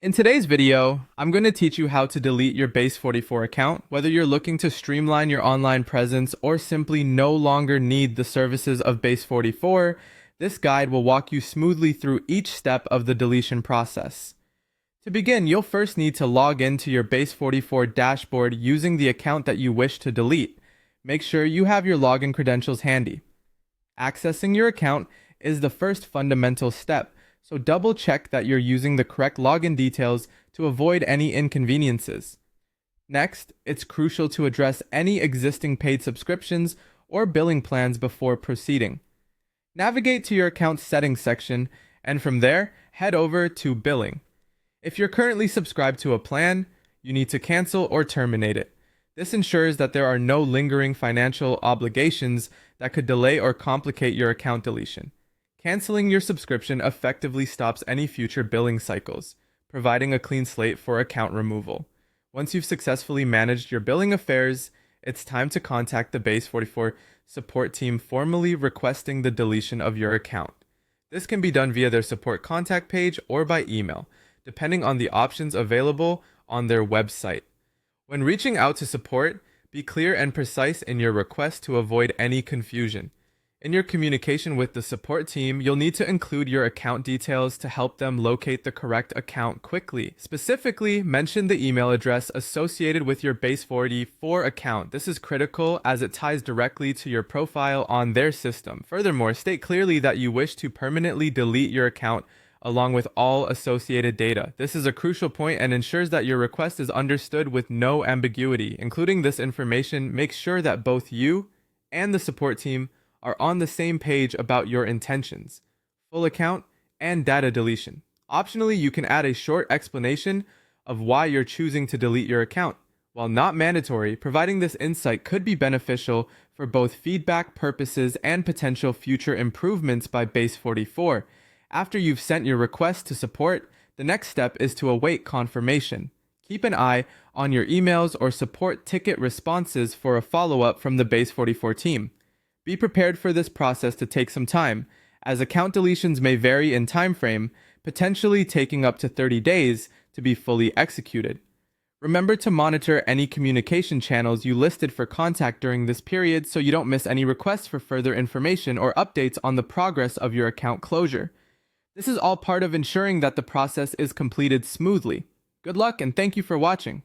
In today's video, I'm going to teach you how to delete your Base44 account, whether you're looking to streamline your online presence or simply no longer need the services of Base44. This guide will walk you smoothly through each step of the deletion process. To begin, you'll first need to log into your Base44 dashboard using the account that you wish to delete. Make sure you have your login credentials handy. Accessing your account is the first fundamental step, so double check that you're using the correct login details to avoid any inconveniences. Next, it's crucial to address any existing paid subscriptions or billing plans before proceeding. Navigate to your account settings section, and from there, head over to billing. If you're currently subscribed to a plan, you need to cancel or terminate it. This ensures that there are no lingering financial obligations that could delay or complicate your account deletion. Canceling your subscription effectively stops any future billing cycles, providing a clean slate for account removal. Once you've successfully managed your billing affairs, it's time to contact the Base44 support team formally requesting the deletion of your account. This can be done via their support contact page or by email, depending on the options available on their website. When reaching out to support, be clear and precise in your request to avoid any confusion. In your communication with the support team, you'll need to include your account details to help them locate the correct account quickly. Specifically, mention the email address associated with your Base44 account. This is critical as it ties directly to your profile on their system. Furthermore, state clearly that you wish to permanently delete your account along with all associated data. This is a crucial point and ensures that your request is understood with no ambiguity. Including this information makes sure that both you and the support team are on the same page about your intentions, full account, and data deletion. Optionally, you can add a short explanation of why you're choosing to delete your account. While not mandatory, providing this insight could be beneficial for both feedback purposes and potential future improvements by Base44. After you've sent your request to support, the next step is to await confirmation. Keep an eye on your emails or support ticket responses for a follow-up from the Base44 team. Be prepared for this process to take some time, as account deletions may vary in time frame, potentially taking up to 30 days to be fully executed. Remember to monitor any communication channels you listed for contact during this period so you don't miss any requests for further information or updates on the progress of your account closure. This is all part of ensuring that the process is completed smoothly. Good luck and thank you for watching.